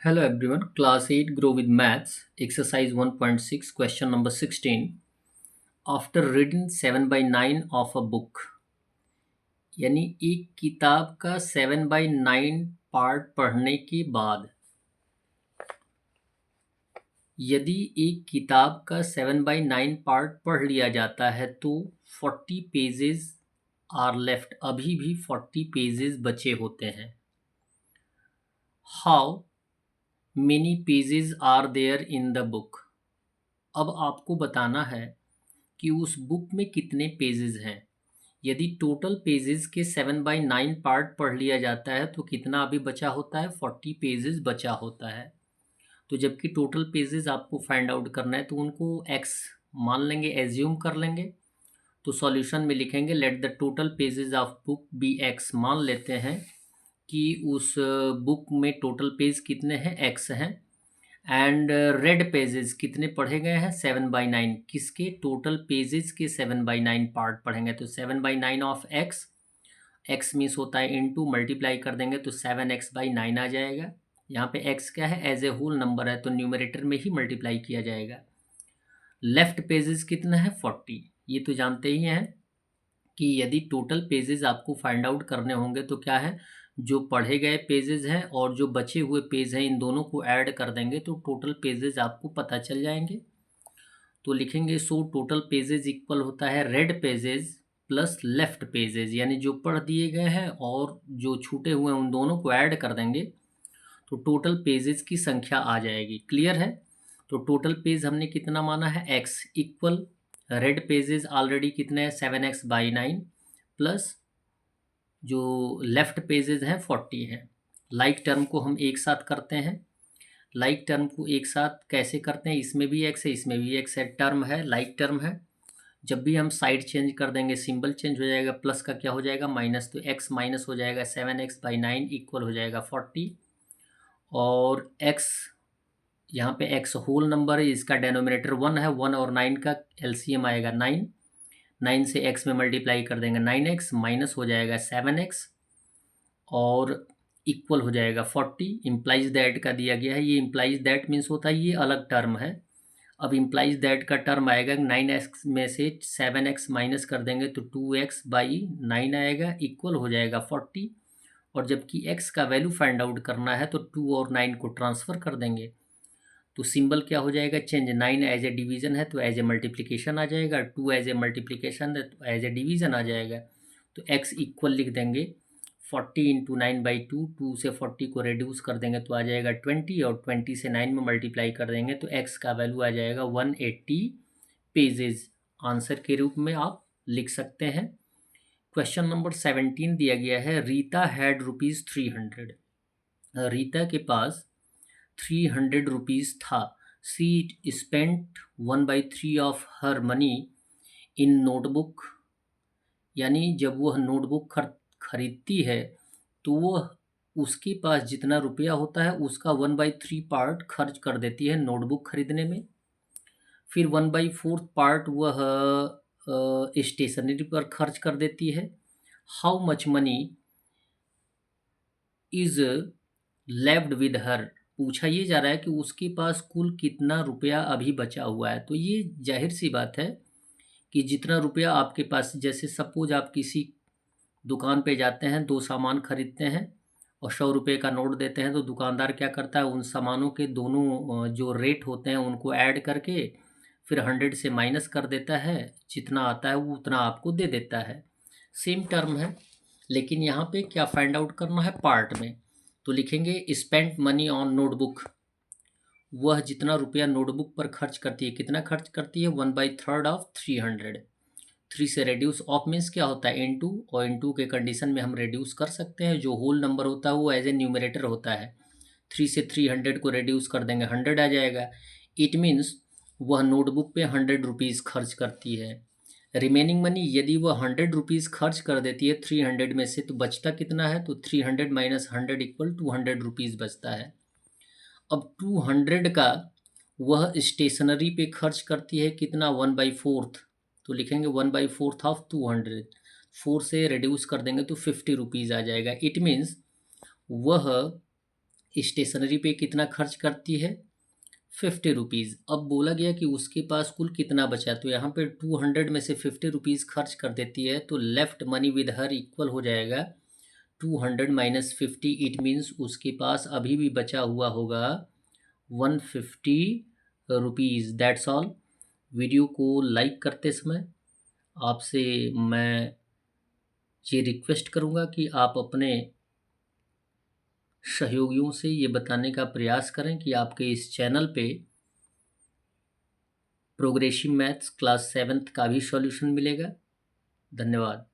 Hello everyone, class 8 Grow with Maths, exercise 1.6, question number 16. After reading 7 by 9 of a book, यानी एक किताब का 7 by 9 part पढ़ने के बाद, यदि एक किताब का 7 by 9 पार्ट पढ़ लिया जाता है तो 40 पेजेस आर लेफ्ट, अभी भी 40 पेजेस बचे होते हैं. How many pages are there in the book. अब आपको बताना है कि उस बुक में कितने पेजेस हैं. यदि टोटल पेजेस के 7/9 पार्ट पढ़ लिया जाता है तो कितना अभी बचा होता है, 40 पेजेस बचा होता है. तो जबकि टोटल पेजेस आपको फाइंड आउट करना है तो उनको x मान लेंगे, एज्यूम कर लेंगे. तो सॉल्यूशन में लिखेंगे let the total pages of book be x. मान लेते हैं कि उस बुक में टोटल पेज कितने हैं, x हैं. एंड रेड पेजेस कितने पढ़े गए हैं, 7/9. किसके, टोटल पेजेस के 7/9 पार्ट पढ़ेंगे. तो 7/9 ऑफ एक्स, एक्स मीन्स होता है इनटू, मल्टीप्लाई कर देंगे तो 7x/9 आ जाएगा. यहाँ पे x क्या है, एज ए होल नंबर है तो न्यूमरेटर में ही मल्टीप्लाई किया जाएगा. लेफ्ट पेजेस कितना है, 40. ये तो जानते ही हैं कि यदि टोटल पेजेस आपको फाइंड आउट करने होंगे तो क्या है, जो पढ़े गए पेजेस हैं और जो बचे हुए पेज हैं इन दोनों को ऐड कर देंगे तो टोटल पेजेस आपको पता चल जाएंगे. तो लिखेंगे सो टोटल पेजेस इक्वल होता है red pages plus left pages, यानी जो पढ़ दिए गए हैं और जो छूटे हुए हैं उन दोनों को ऐड कर देंगे तो टोटल पेजेस की संख्या आ जाएगी. क्लियर है. तो टोटल पेज हमने कितना माना है, x equal red pages already कितने हैं, 7x/9 प्लस जो लेफ्ट पेजेस हैं 40 हैं. लाइक टर्म को हम एक साथ करते हैं. लाइक टर्म को एक साथ कैसे करते हैं, इसमें भी x है इसमें भी x है, टर्म है, लाइक टर्म है. जब भी हम साइड चेंज कर देंगे सिंबल चेंज हो जाएगा, प्लस का क्या हो जाएगा, माइनस. तो x माइनस हो जाएगा, 7x/9 इक्वल हो जाएगा 40. और x यहाँ पे x होल नंबर है, इसका डेनोमिनेटर 1 है, 1 और 9 का एलसीएम आएगा 9. 9 से x में मल्टीप्लाई कर देंगे 9x, माइनस हो जाएगा 7x और इक्वल हो जाएगा 40. इम्प्लाइज दैट का दिया गया है, ये इम्प्लाइज दैट मीन्स होता है ये अलग टर्म है. अब इम्प्लाइज दैट का टर्म आएगा, 9x में से 7x माइनस कर देंगे तो 2x/9 आएगा, इक्वल हो जाएगा 40. और जबकि x का वैल्यू फाइंड आउट करना है तो 2 और 9 को ट्रांसफ़र कर देंगे तो सिंबल क्या हो जाएगा, चेंज. 9 एज ए डिवीज़न है तो एज ए मल्टीप्लिकेशन आ जाएगा, 2 एज ए मल्टीप्लिकेशन है तो एज ए डिवीज़न आ जाएगा. तो x इक्वल लिख देंगे 40 इंटू 9/2, 2 से 40 को रिड्यूस कर देंगे तो आ जाएगा 20 और 20 से 9 में मल्टीप्लाई कर देंगे तो x का वैल्यू आ जाएगा 180 पेजेस. आंसर के रूप में आप लिख सकते हैं. क्वेश्चन नंबर 17 दिया गया है, रीता हैड ₹300. रीता के पास 300 रुपीज़ था. She spent 1/3 of her money in notebook. यानी जब वह नोटबुक खरीदती है तो वह उसके पास जितना रुपया होता है उसका 1/3 पार्ट खर्च कर देती है नोटबुक खरीदने में. फिर 1/4 पार्ट वह स्टेशनरी पर खर्च कर देती है. How much money is left with her. पूछा ये जा रहा है कि उसके पास कुल कितना रुपया अभी बचा हुआ है. तो ये जाहिर सी बात है कि जितना रुपया आपके पास, जैसे सपोज आप किसी दुकान पे जाते हैं, दो सामान खरीदते हैं और 100 रुपये का नोट देते हैं तो दुकानदार क्या करता है, उन सामानों के दोनों जो रेट होते हैं उनको ऐड करके फिर 100 से माइनस कर देता है, जितना आता है वो उतना आपको दे देता है. सेम टर्म है, लेकिन यहाँ पे क्या फाइंड आउट करना है, पार्ट में. तो लिखेंगे स्पेंट मनी ऑन नोटबुक. वह जितना रुपया नोटबुक पर खर्च करती है, कितना खर्च करती है, 1/3 ऑफ 300. 3 से रेड्यूस ऑफ मीन्स क्या होता है, इनटू, और इनटू के कंडीशन में हम रेड्यूस कर सकते हैं. जो होल नंबर होता है वो एज ए न्यूमरेटर होता है. 3 से 300 को रेड्यूस कर देंगे 100 आ जाएगा. इट मीन्स वह नोटबुक पे 100 रुपीज़ खर्च करती है. रिमेनिंग मनी, यदि वह 100 रुपीज़ खर्च कर देती है 300 में से तो बचता कितना है, तो 300 माइनस 100 इक्वल 200 रुपीज़ बचता है. अब 200 का वह स्टेशनरी पे खर्च करती है कितना, 1/4. तो लिखेंगे 1/4 ऑफ 200. 4 से रिड्यूस कर देंगे तो 50 रुपीज़ आ जाएगा. इट मीन्स वह स्टेशनरी पे कितना खर्च करती है, 50 रुपीज़। अब बोला गया कि उसके पास कुल कितना बचा, तो यहाँ पे 200 में से 50 रुपीज़ खर्च कर देती है, तो left money with her equal हो जाएगा 200 माइनस 50। इट मीन्स उसके पास अभी भी बचा हुआ होगा 150 रुपीज़। That's all. वीडियो को लाइक करते समय आपसे मैं ये रिक्वेस्ट करूँगा कि आप अपने सहयोगियों से ये बताने का प्रयास करें कि आपके इस चैनल पे प्रोग्रेसिव मैथ्स क्लास 7th का भी सॉल्यूशन मिलेगा। धन्यवाद।